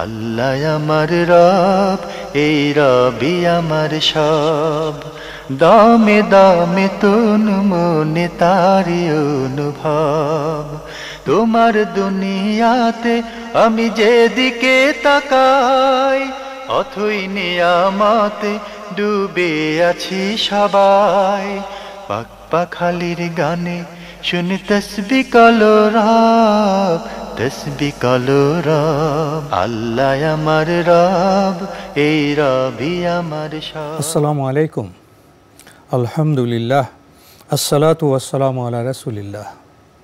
আল্লাহ আমার রব, এই রবি আমার সব। দামে দামে তুন মনে তারি অনুভব। তোমার দুনিয়াতে আমি যেদিকে তাকাই, অথই নিয়ামতে ডুবে আছি সবাই। পাক পাখালির গানে শুনি তসবিহ কালো রব, তসবিহ কালো রব। আল্লাহ আমার রব, এই রবি আমার সব। আসসালামু আলাইকুম, আলহামদুলিল্লাহ, আসসালাতু ওয়াসসালামু আলা রাসূলিল্লাহ।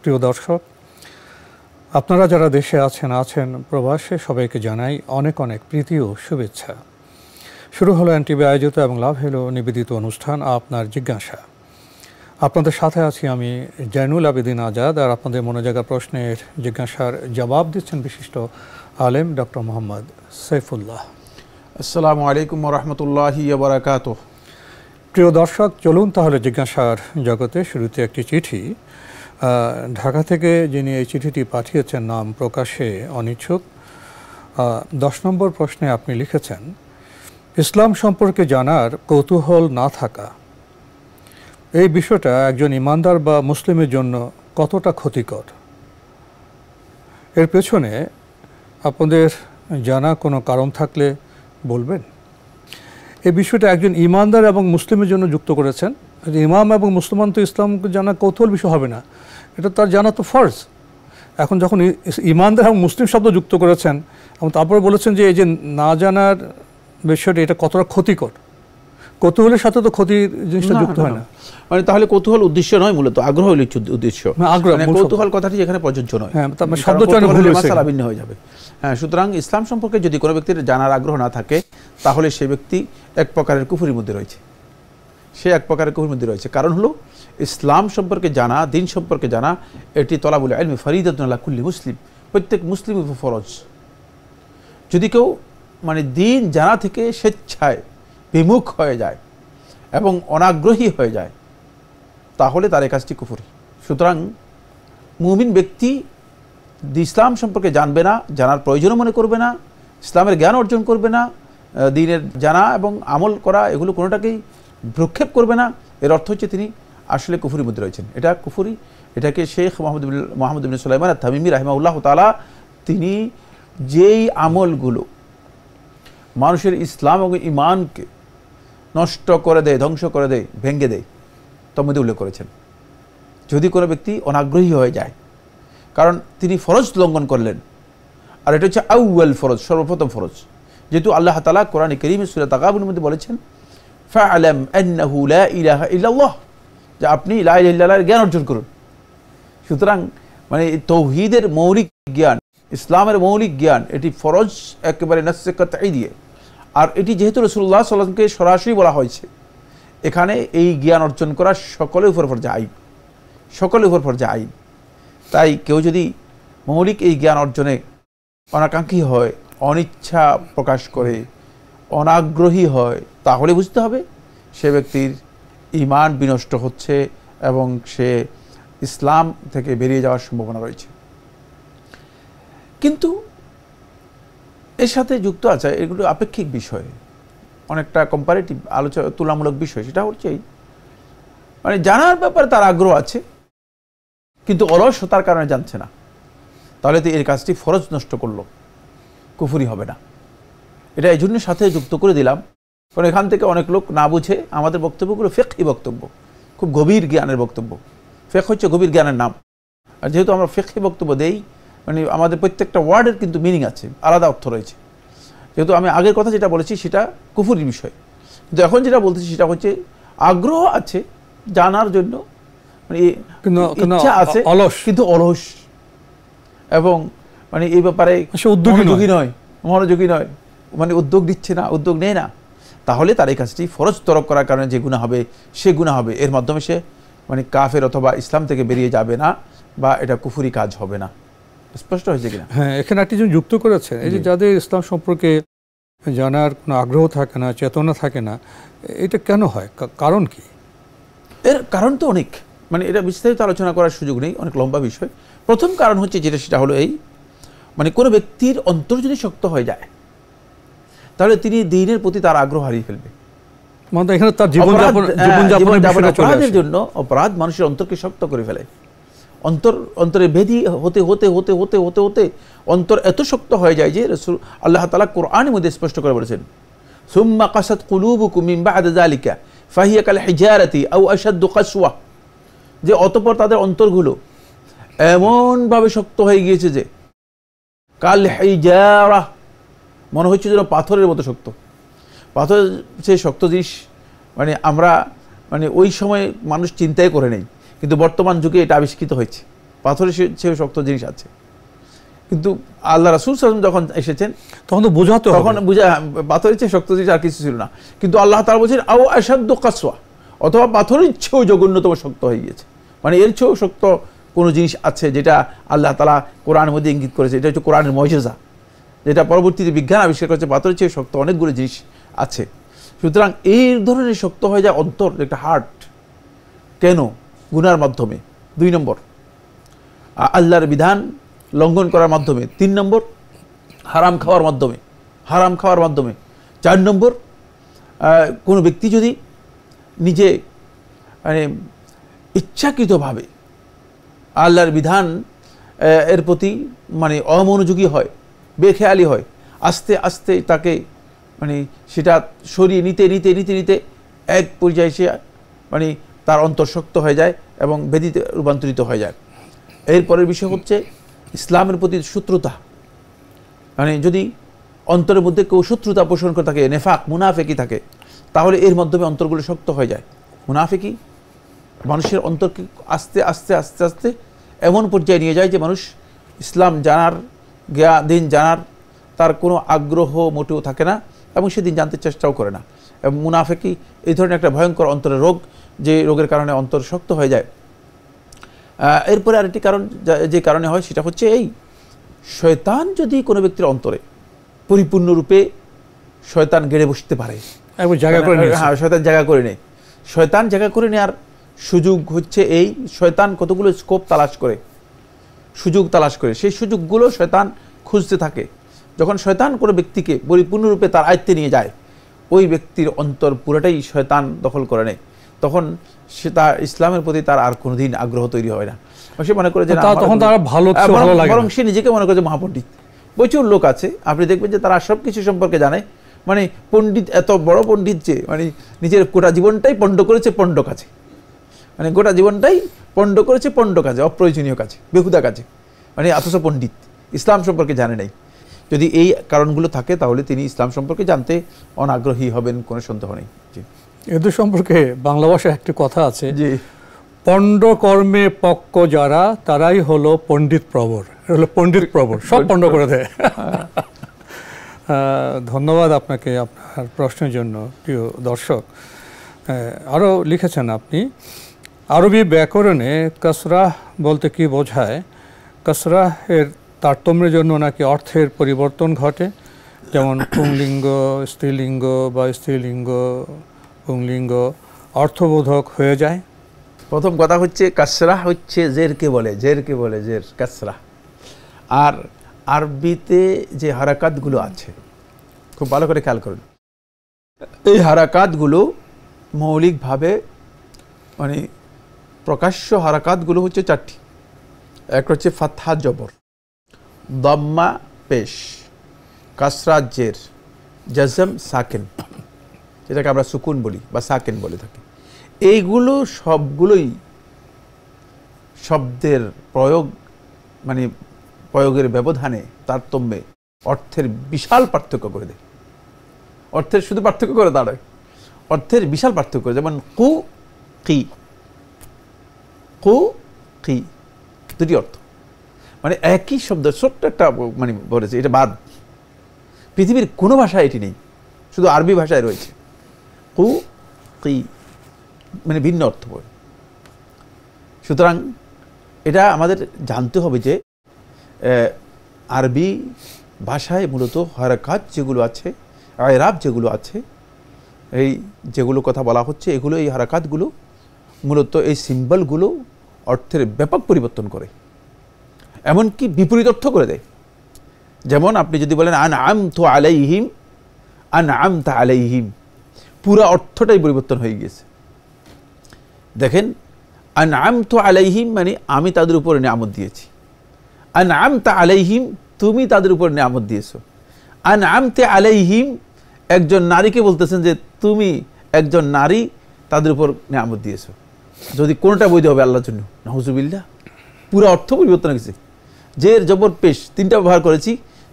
প্রিয় দর্শক, আপনারা যারা দেশে আছেন প্রবাসে, সবাইকে জানাই অনেক অনেক প্রীতি ও শুভেচ্ছা। শুরু হলো এনটিভি আয়োজিত এবং লাভ হলো নিবেদিত অনুষ্ঠান আপনার জিজ্ঞাসা। আপনাদের সাথে আছি আমি জয়নুল আবেদিন আজাদ, আর আপনাদের মনে জাগা প্রশ্নের জিজ্ঞাসার জবাব দিচ্ছেন বিশিষ্ট আলেম ডক্টর মোহাম্মদ সাইফুল্লাহ। আসসালামু আলাইকুম ওয়া রাহমাতুল্লাহি ওয়া বারাকাতুহু। প্রিয় দর্শক, চলুন তাহলে জিজ্ঞাসার জগতে। শুরুতে একটি চিঠি ঢাকা থেকে, যিনি এই চিঠিটি পাঠিয়েছেন নাম প্রকাশে অনিচ্ছুক। 10 নম্বর প্রশ্নে আপনি লিখেছেন, ইসলাম সম্পর্কে জানার কৌতূহল না থাকা, এই বিষয়টা একজন ইমানদার বা মুসলিমের জন্য কতটা ক্ষতিকর? এর পেছনে আপনাদের জানা কোনো কারণ থাকলে বলবেন। এই বিষয়টা একজন ইমানদার এবং মুসলিমের জন্য যুক্ত করেছেন। ইমাম এবং মুসলমান তো ইসলামকে জানা কৌতূহল বিষয় হবে না, এটা তার জানা তো ফরজ। এখন যখন ইমানদার এবং মুসলিম শব্দ যুক্ত করেছেন এবং তারপরে বলেছেন যে এই যে না জানার বিষয়টা এটা কতটা ক্ষতিকর, কৌতূহলের সাথে তো ক্ষতির জিনিসটা যুক্ত হয় না। মানে তাহলে কৌতূহল উদ্দেশ্য নয়, মূলত আগ্রহ হলো উদ্দেশ্য। কৌতূহল কথাটি এখানে প্রযোজ্য নয়, মাসালা ভিন্ন হয়ে যাবে। হ্যাঁ, সুতরাং ইসলাম সম্পর্কে যদি কোনো ব্যক্তির জানার আগ্রহ না থাকে, তাহলে সেই ব্যক্তি এক প্রকারের কুফরির মধ্যে রয়েছে। সে এক প্রকারের কুফরির মধ্যে রয়েছে। কারণ হলো ইসলাম সম্পর্কে জানা, দিন সম্পর্কে জানা, এটি তলাবুল ইলমি ফরিদাতুন আলা কুল্লি মুসলিম, প্রত্যেক মুসলিমের উপর ফরজ। যদি কেউ মানে দিন জানা থেকে স্বেচ্ছায় বিমুখ হয়ে যায় এবং অনাগ্রহী হয়ে যায়, তাহলে তার এই কাজটি কুফরি। সুতরাং মুমিন ব্যক্তি ইসলাম সম্পর্কে জানবে না, জানার প্রয়োজনও মনে করবে না, ইসলামের জ্ঞান অর্জন করবে না, দিনের জানা এবং আমল করা এগুলো কোনোটাকেই ভ্রুক্ষেপ করবে না, এর অর্থ হচ্ছে তিনি আসলে কুফরির মধ্যে রয়েছেন। এটা কুফরি। এটাকে শেখ মোহাম্মদ ইবনে সুলাইমান আত-তামিমি রাহিমাহুল্লাহ তাআলা তিনি যেই আমলগুলো মানুষের ইসলাম এবং ঈমানকে নষ্ট করে দেয়, ধ্বংস করে দেয়, ভেঙে দেয়, তার মধ্যে উল্লেখ করেছেন। যদি কোনো ব্যক্তি অনাগ্রহী হয়ে যায়, কারণ তিনি ফরজ লঙ্ঘন করলেন, আর এটা হচ্ছে আউয়াল ফরজ, সর্বপ্রথম ফরজ। যেহেতু আল্লাহ তাআলা কোরআনে কারীমে সূরা তাগাবুনের মধ্যে বলেছেন, ফা'লাম আন্নাহু লা ইলাহা ইল্লাল্লাহ, যে আপনি লা ইলাহা ইল্লাল্লাহর জ্ঞান অর্জন করুন। সুতরাং মানে তাওহীদের মৌলিক জ্ঞান, ইসলামের মৌলিক জ্ঞান, এটি ফরজ একেবারে নাসসে কাতঈ দিয়ে। আর এটি যেহেতু রাসূলুল্লাহ সাল্লাল্লাহু আলাইহি ওয়াসাল্লামকে সরাসরি বলা হয়েছে, এখানে এই জ্ঞান অর্জন করা সকলের উপর ফরজ আইন, সকলের উপর ফরজ আইন। তাই কেউ যদি মৌলিক এই জ্ঞান অর্জনে অনাকাঙ্ক্ষী হয়, অনিচ্ছা প্রকাশ করে, অনাগ্রহী হয়, তাহলে বুঝতে হবে সে ব্যক্তির ঈমান বিনষ্ট হচ্ছে এবং সে ইসলাম থেকে বেরিয়ে যাওয়ার সম্ভাবনা রয়েছে। কিন্তু এর সাথে যুক্ত আছে এগুলো আপেক্ষিক বিষয়, অনেকটা কম্পারেটিভ আলোচনা, তুলনামূলক বিষয়। সেটা হচ্ছে মানে জানার ব্যাপারে তার আগ্রহ আছে, কিন্তু অলসতার কারণে জানছে না, তাহলে তো এর কাজটি ফরজ নষ্ট করলো, কুফরি হবে না। এটা এই জন্য সাথে যুক্ত করে দিলাম, কারণ এখান থেকে অনেক লোক না বুঝে আমাদের বক্তব্যগুলো ফিকহি বক্তব্য, খুব গভীর জ্ঞানের বক্তব্য। ফিকহ হচ্ছে গভীর জ্ঞানের নাম। আর যেহেতু আমরা ফিকহি বক্তব্য দেই, মানে আমাদের প্রত্যেকটা ওয়ার্ডের কিন্তু মিনিং আছে, আলাদা অর্থ রয়েছে। যেহেতু আমি আগের কথা যেটা বলেছি সেটা কুফরির বিষয়, কিন্তু এখন যেটা বলতেছি সেটা হচ্ছে আগ্রহ আছে জানার জন্য, মানে ইচ্ছা আছে, কিন্তু অলস এবং মানে এই ব্যাপারে মনোযোগী নয়, মানে উদ্যোগ দিচ্ছে না, উদ্যোগ নেয় না, তাহলে তার এই কাজটি ফরজ তরক করার কারণে যে গুনাহ হবে সে গুনাহ হবে। এর মাধ্যমে সে মানে কাফের অথবা ইসলাম থেকে বেরিয়ে যাবে না, বা এটা কুফরি কাজ হবে না। স্পষ্ট হয়েছে কিনা? হ্যাঁ, এখানে একটি জন যুক্ত করেছে, এই যে যাদের ইসলাম সম্পর্কে জানার কোনো আগ্রহ থাকে না, চেতনা থাকে না, এটা কেন হয়, কারণ কি? এর কারণ তো অনেক, মানে এটা বিস্তারিত আলোচনা করার সুযোগ নেই, অনেক লম্বা বিষয়। প্রথম কারণ হচ্ছে যেটা, সেটা হলো এই মানে কোনো ব্যক্তির অন্তর যদি শক্ত হয়ে যায় তাহলে তিনি দ্বীনের প্রতি তার আগ্রহ হারিয়ে ফেলবে। মানে এখানে তার জীবনযাপনের জন্য অপরাধ মানুষের অন্তরকে শক্ত করে ফেলে। অন্তরে ভেদি হতে হতে হতে হতে হতে হতে অন্তর এত শক্ত হয়ে যায় যে রাসূল আল্লাহ তাআলা কোরআনের মধ্যে স্পষ্ট করে বলেছেন, সুম্মা কাসাত কুলুবুকুম মিন বা'দি যালিকা ফাহিয়া কাল হিজারাতি আও আশাদ্দু কাসওয়া, যে অতঃপর তাদের অন্তরগুলো এমনভাবে শক্ত হয়ে গিয়েছে যে কাল হিজারা, মনে হচ্ছে যেন পাথরের মতো শক্ত। পাথর সে শক্ত জিনিস মানে আমরা মানে ওই সময় মানুষ চিন্তাই করে নেই, কিন্তু বর্তমান যুগে এটা আবিষ্কৃত হয়েছে, পাথরের সে শক্ত জিনিস আছে। কিন্তু আল্লাহ রাসূল সাল্লাল্লাহু আলাইহি ওয়াসাল্লাম যখন এসেছেন তখন তো বোঝাতে হবে, তখন পাথরের চেয়ে শক্ত জিনিস আর কিছু ছিল না। কিন্তু আল্লাহ তাআলা বলছেন আও আশাদ্দু কাসওয়া, অথবা পাথরের চেয়েও জঘন্যতম শক্ত হয়ে গিয়েছে। মানে এর চেয়েও শক্ত কোনো জিনিস আছে যেটা আল্লাহ তাআলা কোরআনের মধ্যে ইঙ্গিত করেছে। এটা হচ্ছে কোরআনের মুজিজা, যেটা পরবর্তীতে বিজ্ঞান আবিষ্কার করেছে। পাথরের চেয়ে শক্ত অনেকগুলো জিনিস আছে। সুতরাং এই ধরনের শক্ত হয়ে যায় অন্তর, একটা হার্ট। কেন? গুনার মাধ্যমে 2 নম্বর, আল্লাহর বিধান লঙ্ঘন করার মাধ্যমে 3 নম্বর, হারাম খাওয়ার মাধ্যমে 4 নম্বর, কোনো ব্যক্তি যদি নিজে মানে ইচ্ছাকৃতভাবে আল্লাহর বিধান এর প্রতি মানে অমনোযোগী হয়, বেখেয়ালি হয়, আস্তে আস্তে তাকে মানে সেটা সরিয়ে নিতে নিতে নিতে নিতে এক পর্যায়ে সে মানে তার অন্তর শক্ত হয়ে যায় এবং বেদিতে রূপান্তরিত হয়ে যায়। এরপরের বিষয় হচ্ছে ইসলামের প্রতি শত্রুতা। মানে যদি অন্তরের মধ্যে কেউ শত্রুতা পোষণ করে থাকে, নেফাক মুনাফেকি থাকে, তাহলে এর মাধ্যমে অন্তরগুলো শক্ত হয়ে যায়। মুনাফেকি মানুষের অন্তরকে আস্তে আস্তে আস্তে আস্তে এমন পর্যায়ে নিয়ে যায় যে মানুষ ইসলাম জানার, দিন জানার তার কোনো আগ্রহ মোটেও থাকে না এবং সেদিন জানতে চেষ্টাও করে না। এবং মুনাফেকি এই ধরনের একটা ভয়ঙ্কর অন্তরের রোগ, যে রোগের কারণে অন্তর শক্ত হয়ে যায়। এরপরে আরেকটি কারণ যে কারণে হয় সেটা হচ্ছে এই, শয়তান যদি কোনো ব্যক্তির অন্তরে পরিপূর্ণরূপে শয়তান গেড়ে বসতে পারে, শয়তান জায়গা করে নেয়। শয়তান জায়গা করে নেওয়ার সুযোগ হচ্ছে এই, শয়তান কতগুলো স্কোপ তালাশ করে, সুযোগ তালাশ করে, সেই সুযোগগুলো শয়তান খুঁজতে থাকে। যখন শয়তান কোনো ব্যক্তিকে পরিপূর্ণরূপে তার আয়ত্তে নিয়ে যায়, ওই ব্যক্তির অন্তর পুরোটাই শয়তান দখল করে নেয়, তখন সে তার ইসলামের প্রতি তার আর কোনোদিন আগ্রহ তৈরি হয় না। সে মনে করে যে বরং সে নিজেকে মনে করে যে মহাপণ্ডিত। প্রচুর লোক আছে, আপনি দেখবেন যে তারা সব কিছু সম্পর্কে জানে, মানে পণ্ডিত, এত বড় পণ্ডিত যে মানে নিজের গোটা জীবনটাই পণ্ড করেছে পণ্ড কাজে, মানে গোটা জীবনটাই পণ্ড করেছে পণ্ড কাজে, অপ্রয়োজনীয় কাজে, বেহুদা কাজে, মানে অথচ পণ্ডিত, ইসলাম সম্পর্কে জানে নাই। যদি এই কারণগুলো থাকে তাহলে তিনি ইসলাম সম্পর্কে জানতে অনাগ্রহী হবেন, কোনো সন্দেহ নেই। এদের সম্পর্কে বাংলা ভাষায় একটি কথা আছে, যে পণ্ড কর্মে পক্ক যারা তারাই হলো পণ্ডিত প্রবর। হলো পণ্ডিত প্রবর, সব পণ্ড করে দেয়। ধন্যবাদ আপনাকে আপনার প্রশ্নের জন্য। প্রিয় দর্শক, আরও লিখেছেন আপনি, আরবি ব্যাকরণে কাসরাহ বলতে কি বোঝায়? কাসরাহ এর তারতম্যের জন্য নাকি অর্থের পরিবর্তন ঘটে, যেমন পুংলিঙ্গ স্ত্রীলিঙ্গ বা স্ত্রীলিঙ্গ পুংলিঙ্গ অর্থবোধক হয়ে যায়। প্রথম কথা হচ্ছে কাসরাহ হচ্ছে জেরকে বলে, জের কাসরাহ। আর আরবিতে যে হারাকাতগুলো আছে, খুব ভালো করে খেয়াল করুন, এই হারাকাতগুলো মৌলিকভাবে মানে প্রকাশ্য হারাকাতগুলো হচ্ছে 4টি। একটা হচ্ছে ফাতহা জবর, দম্মা পেশ, কাসরা জের, জাজম সাকিন, যেটাকে আমরা সুকুন বলি বা সাকিন বলে থাকি। এইগুলো সবগুলোই শব্দের প্রয়োগ মানে প্রয়োগের ব্যবধানে, তারতম্যে অর্থের বিশাল পার্থক্য করে দেয়। অর্থের শুধু পার্থক্য করে দাঁড়ায়, অর্থের বিশাল পার্থক্য। যেমন কু কি, কু কি, দুটি অর্থ, মানে একই শব্দ, ছোট্ট একটা মানে বলেছে, এটা বাদ। পৃথিবীর কোনো ভাষায় এটি নেই, শুধু আরবি ভাষায় রয়েছে। কু কি মানে ভিন্ন অর্থ। সুতরাং এটা আমাদের জানতে হবে যে আরবি ভাষায় মূলত হারাকাত যেগুলো আছে, আয়রাব যেগুলো আছে, এই যেগুলো কথা বলা হচ্ছে, এগুলো এই হারাকাতগুলো মূলত এই সিম্বলগুলো অর্থের ব্যাপক পরিবর্তন করে, এমনকি বিপরীত অর্থ করে দেয়। যেমন আপনি যদি বলেন আনআমতু আলাইহিম, আনআমতা আলাইহিম, পুরো অর্থটাই পরিবর্তন হয়ে গেছে। দেখেন, আনআমতু আলাইহিম মানে আমি তাদের উপরে নিয়ামত দিয়েছি, আনআমতা আলাইহিম তুমি তাদের উপর নিয়ামত দিয়েছো। আনআমতে আলাইহিম একজন নারীকে বলতেছেন যে তুমি একজন নারী তাদের উপর নিয়ামত দিয়েছো। যদি কোনটা বৈধ হবে আল্লাহর জন্য? নাউজুবিল্লাহ, পুরো অর্থ পরিবর্তন হয়ে গেছে। জের জবর পেশ তিনটা ব্যবহার করেছি,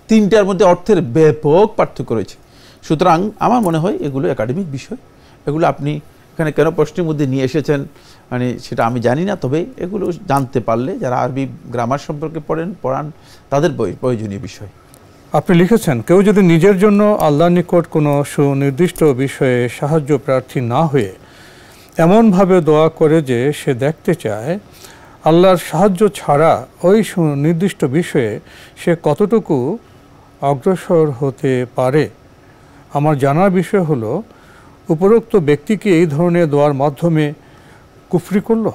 তিনটার মধ্যে অর্থের ব্যাপক পার্থক্য রয়েছে। সুতরাং আমার মনে হয় এগুলো একাডেমিক বিষয়, এগুলো আপনি এখানে কেন প্রশ্নের মধ্যে নিয়ে এসেছেন মানে সেটা আমি জানি না, তবে এগুলো জানতে পারলে যারা আরবি গ্রামার সম্পর্কে পড়ান তাদের প্রয়োজনীয় বিষয়। আপনি লিখেছেন, কেউ যদি নিজের জন্য আল্লাহর নিকট কোনো সুনির্দিষ্ট বিষয়ে সাহায্য প্রার্থী না হয়ে এমনভাবে দোয়া করে যে সে দেখতে চায় আল্লাহর সাহায্য ছাড়া ওই সুনির্দিষ্ট বিষয়ে সে কতটুকু অগ্রসর হতে পারে, আমার জানার বিষয় হলো উপরোক্ত ব্যক্তিকে এই ধরনের দোয়ার মাধ্যমে কুফরি করল?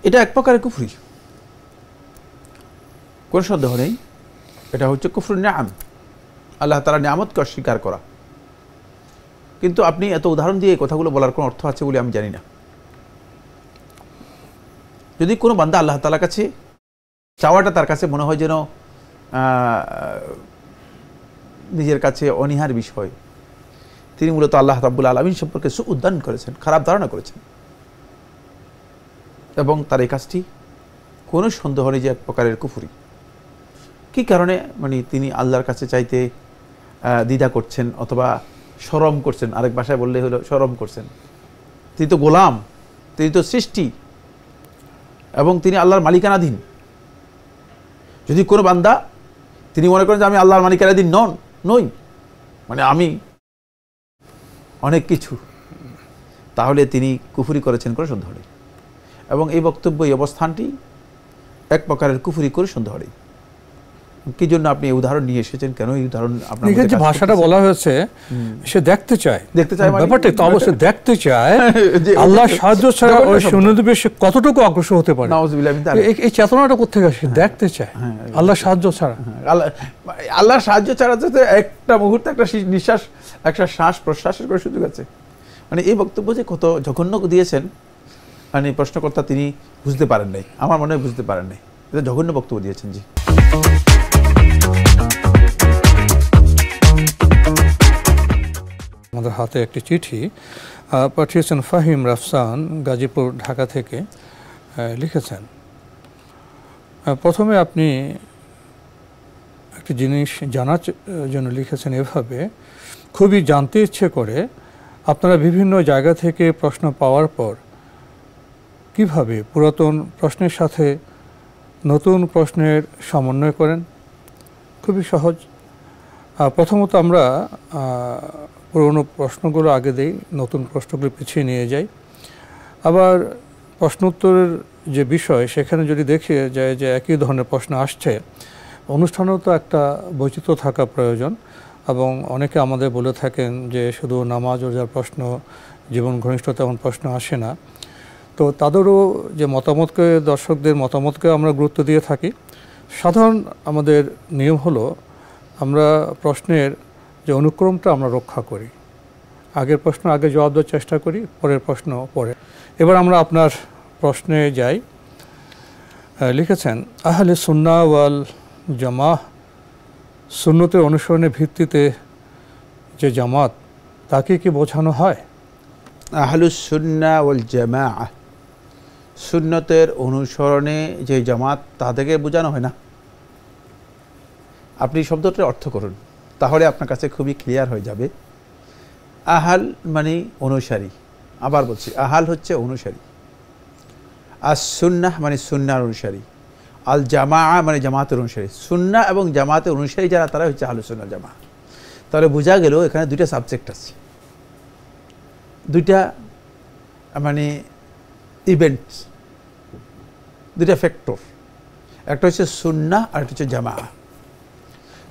এটা এক প্রকারের কুফরি, কোন সন্দেহ নেই। এটা হচ্ছে কুফরুন নিআম, আল্লাহ তাআলার নিয়ামতকে অস্বীকার করা। কিন্তু আপনি এত উদাহরণ দিয়ে এই কথাগুলো বলার কোনো অর্থ আছে বলে আমি জানি না। যদি কোনো বান্দা আল্লাহ তাআলার কাছে চাওয়াটা তার কাছে মনে হয় যেন নিজের কাছে অনীহার বিষয়, তিনি মূলত আল্লাহ রাব্বুল আলামিন সম্পর্কে সুউদ্দান করেছেন, খারাপ ধারণা করেছেন, এবং তার এই কাজটি কোনো সন্দেহ নেই যে এক প্রকারের কুফরি। কি কারণে মানে তিনি আল্লাহর কাছে চাইতে দ্বিধা করছেন অথবা শরম করছেন, আরেক ভাষায় বললে হলো শরম করছেন। তিনি তো গোলাম, তিনি তো সৃষ্টি এবং তিনি আল্লাহর মালিকানাধীন। যদি কোনো বান্দা তিনি মনে করেন যে আমি আল্লাহর মালিকানাধীন নই, মানে আমি অনেক কিছু, তাহলে তিনি কুফরি করেছেন কোনো সন্দেহ নেই। এবং এই বক্তব্য, এই অবস্থানটি এক প্রকারের কুফরি করে সন্দেহ নেই। কি জন্য আপনি এই উদাহরণ নিয়ে এসেছেন? কেন এই উদাহরণ আপনার যে ভাষাটা বলা হয়েছে, সে দেখতে চায় ব্যাপারটা তো অবশ্যই দেখতে চায় আল্লাহর সাহায্য ছাড়া ওই সুনির্দিষ্ট সে কতটুকু অগ্রসর হতে পারে। এই চেতনাটা কোথেকে আসে? দেখতে চায় আল্লাহর সাহায্য ছাড়া। আল্লাহর সাহায্য ছাড়া তো একটা মুহূর্তে একটা নিঃশ্বাস, একটা শ্বাস প্রশ্বাসের করে সুযোগ আছে। মানে এই বক্তব্য যে কত জঘন্য দিয়েছেন মানে প্রশ্নকর্তা তিনি বুঝতে পারেন নাই, আমার মনে হয় বুঝতে পারেন নাই। এটা জঘন্য বক্তব্য দিয়েছেন। জি, আমাদের হাতে একটি চিঠি পাঠিয়েছেন ফাহিম রাফসান, গাজীপুর, ঢাকা থেকে। লিখেছেন, প্রথমে আপনি একটি জিনিস জানার জন্য লিখেছেন এভাবে, খুবই জানতে ইচ্ছে করে আপনারা বিভিন্ন জায়গা থেকে প্রশ্ন পাওয়ার পর কিভাবে পুরাতন প্রশ্নের সাথে নতুন প্রশ্নের সমন্বয় করেন। খুবই সহজ। প্রথমত আমরা পুরনো প্রশ্নগুলো আগে দিই, নতুন প্রশ্নগুলো পিছিয়ে নিয়ে যাই। আবার প্রশ্ন উত্তরের যে বিষয়, সেখানে যদি দেখে যায় যে একই ধরনের প্রশ্ন আসছে, অনুষ্ঠানেও তো একটা বৈচিত্র্য থাকা প্রয়োজন। এবং অনেকে আমাদের বলে থাকেন যে শুধু নামাজ রোজার প্রশ্ন, জীবন ঘনিষ্ঠ তেমন প্রশ্ন আসে না। তো তাদেরও যে মতামতকে, দর্শকদের মতামতকে আমরা গুরুত্ব দিয়ে থাকি। সাধারণ আমাদের নিয়ম হলো আমরা প্রশ্নের যে অনুক্রমটা আমরা রক্ষা করি, আগের প্রশ্ন আগে জবাব দেওয়ার চেষ্টা করি, পরের প্রশ্ন পরে। এবার আমরা আপনার প্রশ্নে যাই। লিখেছেন, আহলে সুন্নাহ ওয়াল জামাহ, সুন্নতের অনুসরণের ভিত্তিতে যে জামাত, তাকে কি বোঝানো হয়? আহলুস সুন্নাহ ওয়াল জামাআহ, সুন্নতের অনুসরণে যে জামাত, তাদেরকে বোঝানো হয় না। আপনি শব্দটার অর্থ করুন, তাহলে আপনার কাছে খুবই ক্লিয়ার হয়ে যাবে। আহাল মানে অনুসারী, আবার বলছি আহাল হচ্ছে অনুসারী, আর সুন্নাহ মানে সুন্নার অনুসারী, আল জামাআ মানে জামাতের অনুসারী। সুন্নাহ এবং জামাতের অনুসারী যারা, তারা হচ্ছে আহলুস সুন্নাহ জামাআহ। তাহলে বোঝা গেল এখানে দুইটা সাবজেক্ট আছে, দুইটা মানে ইভেন্টস, দুইটা ফ্যাক্টর। একটা হচ্ছে সুন্নাহ আর একটা হচ্ছে জামাআ।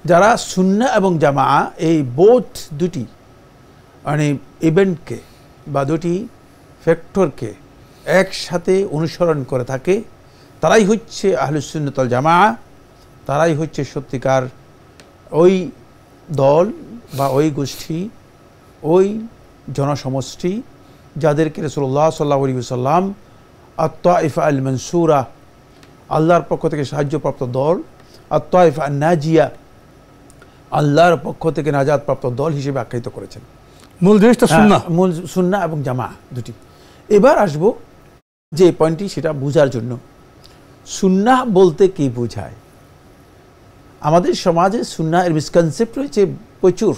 যারা সুন্নাহ এবং জামাআ এই বোথ দুটি মানে ইভেন্টকে বা দুটি ফ্যাক্টরকে একসাথে অনুসরণ করে থাকে, তারাই হচ্ছে আহলুস সুন্নাত ওয়াল জামাআহ, তারাই হচ্ছে সত্যিকার ওই দল বা ওই গোষ্ঠী, ওই জনসমষ্টি যাদেরকে রাসূলুল্লাহ সাল্লাল্লাহু আলাইহি ওয়াসাল্লাম আত-তাইফা আল মানসুরা, আল্লাহর পক্ষ থেকে সাহায্যপ্রাপ্ত দল, আত-তাইফা আন নাজিয়া, আল্লাহর পক্ষ থেকে নাজাতপ্রাপ্ত দল হিসেবে আখ্যায়িত করেছেন। মূল জিনিসটা সুন্নাহ, মূল সুন্নাহ এবং জামা দুটি। এবার আসবো যে পয়েন্টটি, সেটা বোঝার জন্য সুন্নাহ বলতে কি বোঝায়। আমাদের সমাজে সুন্নাহ এর মিসকনসেপ্ট রয়েছে প্রচুর।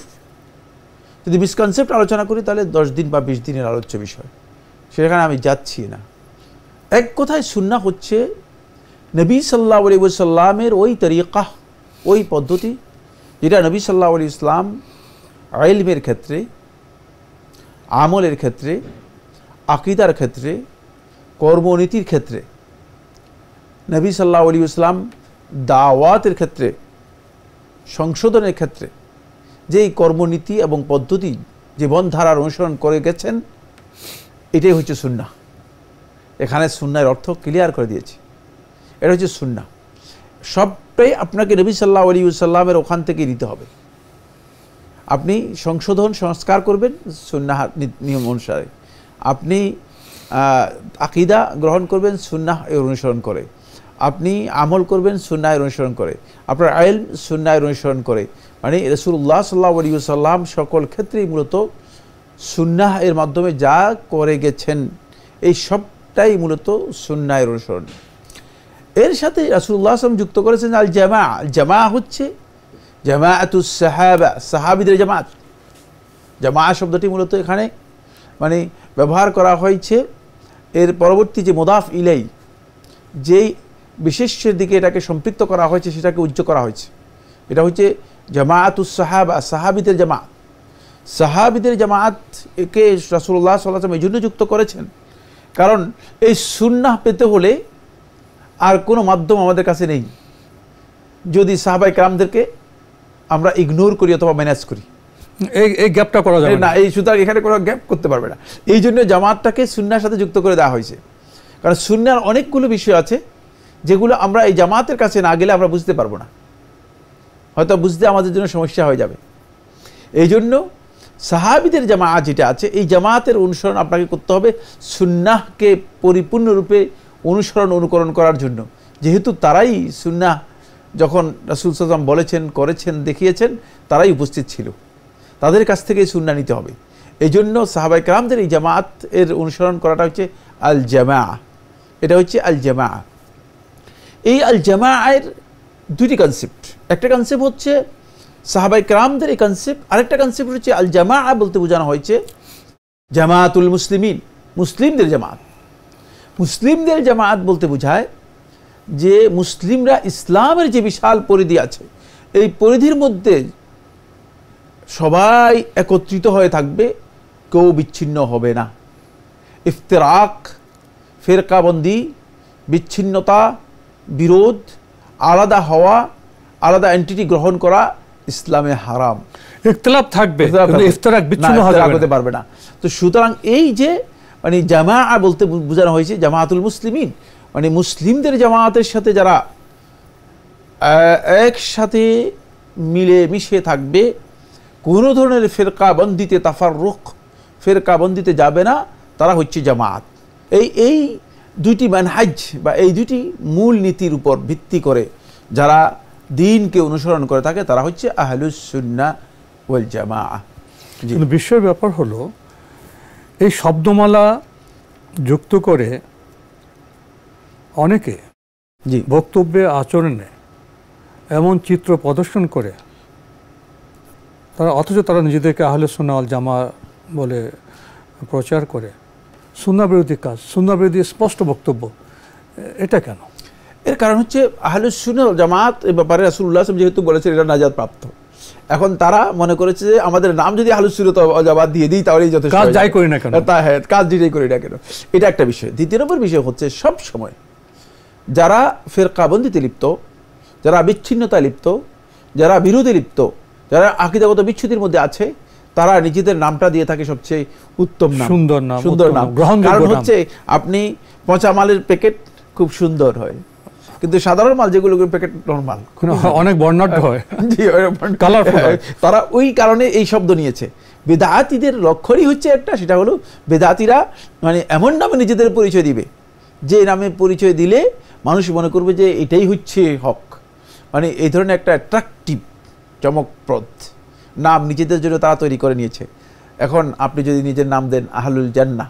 যদি মিসকনসেপ্ট আলোচনা করি তাহলে 10 দিন বা 20 দিনের আলোচ্য বিষয়, সেখানে আমি যাচ্ছি না। এক কথায় সুন্নাহ হচ্ছে নবী সাল্লাল্লাহু আলাইহি ওয়াসাল্লামের ওই তরিকা, ওই পদ্ধতি যেটা নবী সাল্লাল্লাহু আলাইহি ওয়াসাল্লাম ইলমের ক্ষেত্রে, আমলের ক্ষেত্রে, আকীদার ক্ষেত্রে, কর্মনীতির ক্ষেত্রে, নবী সাল্লাল্লাহু আলাইহি ওয়াসাল্লাম দাওয়াতের ক্ষেত্রে, সংশোধনের ক্ষেত্রে যেই কর্মনীতি এবং পদ্ধতি জীবনধারার অনুসরণ করে গেছেন, এটাই হচ্ছে সুন্নাহ। এখানে সুন্নাহর অর্থ ক্লিয়ার করে দিয়েছি, এটা হচ্ছে সুন্নাহ। সবটাই আপনাকে নবী সাল্লাল্লাহু আলাইহি ওয়াসাল্লামের ওখান থেকে নিতে হবে। আপনি সংশোধন সংস্কার করবেন সুন্নাহ নিয়ম অনুসারে, আপনি আকীদা গ্রহণ করবেন সুন্নাহ এর অনুসরণ করে, আপনি আমল করবেন সুন্নাহ এর অনুসরণ করে, আপনার ইলম সুন্নাহ এর অনুসরণ করে। মানে রাসূলুল্লাহ সাল্লাল্লাহু আলাইহি ওয়াসাল্লাম সকল ক্ষেত্রেই মূলত সুন্নাহ এর মাধ্যমে যা করে গেছেন, এই সবটাই মূলত সুন্নাহ এর অনুসরণ। এর সাথে রাসূলুল্লাহ সাল্লাল্লাহু আলাইহি ওয়াসাল্লাম যুক্ত করেছেন আল জামাআ। জামাআ হচ্ছে জামাআতুস সাহাবা, সাহাবীদের জামাত। জামাআ শব্দটি মূলত এখানে মানে ব্যবহার করা হয়েছে এর পরবর্তী যে মুদাফ ইলাই, যেই বিশেষের দিকে এটাকে সম্পৃক্ত করা হয়েছে সেটাকে উজ্জ্ব করা হয়েছে। এটা হচ্ছে জামাআতুস সাহাবা, সাহাবীদের জামাত। সাহাবীদের জামাত একে রাসূলুল্লাহ সাল্লাল্লাহু আলাইহি ওয়াসাল্লাম এই জন্য যুক্ত করেছেন কারণ এই সুন্নাহ পেতে হলে আর কোনো মাধ্যম আমাদের কাছে নেই। যদি সাহাবায়ে কেরামদেরকে আমরা ইগনোর করি অথবা ম্যানেজ করি, এই গ্যাপটা করা যাবে না, এই সুতরাং এখানে কোনো গ্যাপ করতে পারবে না। এই জন্য জামাতটাকে সুন্নাহর সাথে যুক্ত করে দেওয়া হয়েছে। কারণ সুন্নাহর অনেকগুলো বিষয় আছে যেগুলো আমরা এই জামাতের কাছে না গেলে আমরা বুঝতে পারবো না, হয়তো বুঝতে আমাদের জন্য সমস্যা হয়ে যাবে। এই জন্য সাহাবীদের জামাত যেটা আছে, এই জামাতের অনুসরণ আপনাকে করতে হবে সুন্নাহকে পরিপূর্ণরূপে অনুসরণ অনুকরণ করার জন্য। যেহেতু তারাই সুন্নাহ যখন রাসূল সাল্লাল্লাহু আলাইহি ওয়াসাল্লাম বলেছেন, করেছেন, দেখিয়েছেন, তারাই উপস্থিত ছিল, তাদের কাছ থেকে সুন্নাহ নিতে হবে। এই জন্য সাহাবায়ে কেরামদের এই জামাত এর অনুসরণ করাটা হচ্ছে আল জামাআ। এটা হচ্ছে আল জামাআ। এই আল জামাআর দুটি কনসেপ্ট, একটা কনসেপ্ট হচ্ছে সাহাবায়ে কেরামদের এই কনসেপ্ট, আরেকটা কনসেপ্ট হচ্ছে আল জামাআ বলতে বোঝানো হয়েছে জামাআতুল মুসলিমিন, মুসলিমদের জামাত। মুসলিমদের জামাত বলতে বোঝায় যে মুসলিমরা ইসলামের যে বিশাল পরিধি আছে, এই পরিধির মধ্যে সবাই একত্রিত হয়ে থাকবে, কেউ বিচ্ছিন্ন হবে না। ইফতিরাক, ফেরকাবন্দি, বিচ্ছিন্নতা, বিরোধ, আলাদা হওয়া, আলাদা এন্টিটি গ্রহণ করা ইসলামে হারাম। ইখতিলাফ থাকবে, ইফতিরাক বিচ্ছিন্ন হতে পারবে না। তো সুতরাং এই যে মানে জামাআ বলতে বোঝানো হয়েছে জামাআতুল মুসলিমিন, মানে মুসলিমদের জামাতের সাথে যারা একসাথে মিলে মিশে থাকবে, কোনো ধরনের ফেরকাবন্দিতে তাফাররুক, ফেরকাবন্দিতে যাবে না, তারা হচ্ছে জামাত। এই দুইটি মানহাজ বা এই দুইটি মূল নীতির উপর ভিত্তি করে যারা দ্বীনকে অনুসরণ করে থাকে তারা হচ্ছে আহলুস সুন্নাহ ওয়াল জামাআহ। কিন্তু বিষয়ের ব্যাপার হলো এই শব্দমালা যুক্ত করে অনেকে বক্তব্যে, আচরণে এমন চিত্র প্রদর্শন করে তারা, অথচ তারা নিজেদেরকে আহলে সুন্নাহ ওয়াল জামাআহ বলে প্রচার করে। সুন্নাহ বিরোধী কাজ, সুন্নাহ বিরোধী স্পষ্ট বক্তব্য, এটা কেন? এর কারণ হচ্ছে আহলুস সুন্নাহ ওয়াল জামাত এ ব্যাপারে রাসূলুল্লাহ সাল্লাল্লাহু আলাইহি ওয়াসাল্লাম যেহেতু বলেছেন এটা নাজাত প্রাপ্ত, এখন তারা মনে করেছে যে আমাদের নাম যদি আহলুস সুন্নাহ ওয়াল জামাত দিয়ে দিই তাহলেই যথেষ্ট, কাজ যাই করি না কেন, হ্যাঁ, কাজ যেটাই করি না কেন, এটা একটা বিষয়। দ্বিতীয় নম্বর বিষয় হচ্ছে সব সময় যারা ফেরকাবন্দিতে লিপ্ত, যারা বিচ্ছিন্নতায় লিপ্ত, যারা বিরোধে লিপ্ত, যারা আকীদাগত বিচ্ছুতির মধ্যে আছে, তারা নিজেদের নামটা দিয়ে থাকে সবচেয়ে উত্তম নাম, সুন্দর নাম, কারণ হচ্ছে আপনি পচা মালের প্যাকেট খুব সুন্দর হয়, কিন্তু সাধারণ মাল যেগুলো প্যাকেট নরমাল অনেক বর্ণাঢ্য হয়, তারা ওই কারণে এই শব্দ নিয়েছে। বেদাতীদের লক্ষ্যই হচ্ছে একটা, সেটা হলো বেদাতীরা মানে এমন নামে নিজেদের পরিচয় দিবে যে নামে পরিচয় দিলে মানুষ মনে করবে যে এটাই হচ্ছে হক। মানে এই ধরনের একটা অ্যাট্রাকটিভ চমকপ্রদ নাম নিজেদের জন্য তারা তৈরি করে নিয়েছে। এখন আপনি যদি নিজের নাম দেন আহলুল জান্নাহ,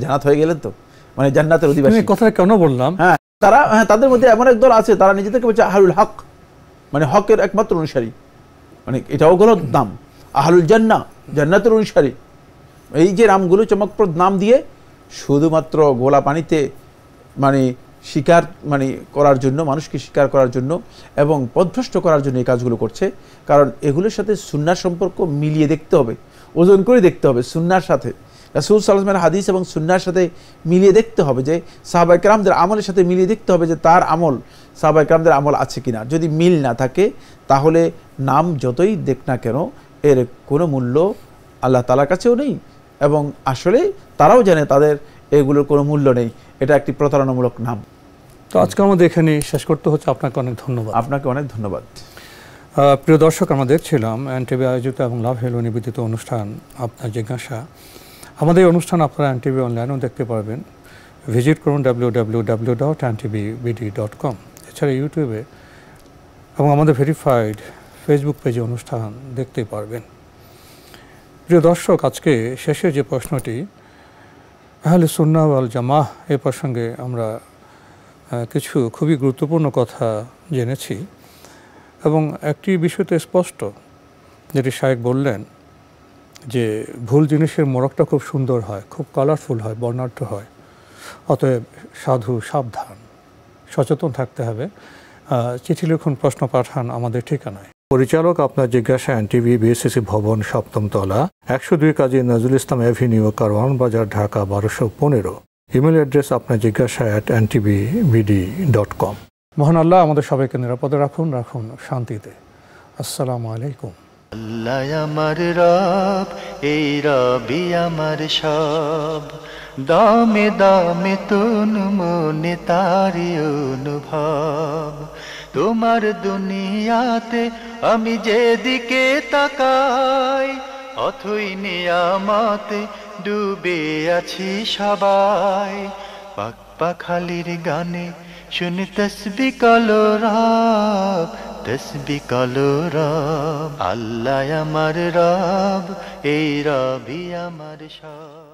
জান্নাত হয়ে গেলেন তো, মানে জান্নাতের অধিবাসী। কথা কেন বললাম? হ্যাঁ, তারা তাদের মধ্যে এমন এক দল আছে, তারা নিজেদেরকে বলছে আহলুল হক, মানে হকের একমাত্র অনুসারী। মানে এটাও গলত নাম, আহলুল জান্নাহ, জান্নাতের অনুসারী। এই যে নামগুলো চমকপ্রদ নাম দিয়ে শুধুমাত্র গোলা পানিতে মানে শিকার মানে করার জন্য, মানুষকে শিকার করার জন্য এবং পথভ্রষ্ট করার জন্য এই কাজগুলো করছে। কারণ এগুলোর সাথে সুন্নাহর সম্পর্ক মিলিয়ে দেখতে হবে, ওজন করে দেখতে হবে সুন্নাহর সাথে, রাসূল সাল্লাল্লাহু আলাইহি ওয়াসাল্লামের হাদিস এবং সুন্নাহর সাথে মিলিয়ে দেখতে হবে, যে সাহাবায়ে কেরামদের আমলের সাথে মিলিয়ে দেখতে হবে যে তার আমল সাহাবায়ে কেরামদের আমল আছে কিনা। যদি মিল না থাকে তাহলে নাম যতই দেখ না কেন এর কোনো মূল্য আল্লাহ তাআলার কাছেও নেই, এবং আসলে তারাও জানে তাদের এগুলোর কোনো মূল্য নেই। এটা একটি প্রতারণামূলক নাম। তো আজকে আমাদের এখানে শেষ করতে হচ্ছে। আপনাকে অনেক ধন্যবাদ। আপনাকে অনেক ধন্যবাদ। প্রিয় দর্শক, আমরা দেখছিলাম এনটিভি আয়োজিত এবং লাভ হেলো নিবেদিত অনুষ্ঠান আপনার জিজ্ঞাসা। আমাদের অনুষ্ঠান আপনারা এনটিভি অনলাইনেও দেখতে পারবেন। ভিজিট করুন www.ntvbd.com। এছাড়া ইউটিউবে এবং আমাদের ভেরিফাইড ফেসবুক পেজে অনুষ্ঠান দেখতে পারবেন। প্রিয় দর্শক, আজকে শেষের যে প্রশ্নটি আহলে সুন্নাহ ওয়াল জামাহ, এ প্রসঙ্গে আমরা কিছু খুবই গুরুত্বপূর্ণ কথা জেনেছি এবং একটি বিষয় তো স্পষ্ট, যেটি শায়েখ বললেন যে ভুল জিনিসের মোড়কটা খুব সুন্দর হয়, খুব কালারফুল হয়, বর্ণাঢ্য হয়। অতএব সাধু সাবধান, সচেতন থাকতে হবে। চিঠি লিখুন, প্রশ্ন পাঠান আমাদের ঠিকানায়। পরিচালক আপনার জিজ্ঞাসা, এনটিভি, বিএসসিসি ভবন, ৭ম তলা, ১০২ কাজী নজরুল ইসলাম অ্যাভিনিউ, কারওয়ান বাজার, ঢাকা ১২১৫। ইমেল অ্যাড্রেস আপনার জিজ্ঞাসা @ntvbd.com। মহান আল্লাহ আমাদের সবাইকে নিরাপদে রাখুন, রাখুন শান্তিতে। আসসালামু আলাইকুম। আল্লাহ আমার রব, এই রবি আমার সব, দামে দামে তুন মনে তারি অনুভব। তোমার দুনিয়াতে আমি যেদিকে তাকাই, অথই নিয়ামতে ডুবে আছি সবাই। পাক পাখালির গানে শুনি তসবিহ কলরব, তসবিহ কলরব। আল্লাহ আমার রব, এই রবি আমার সব।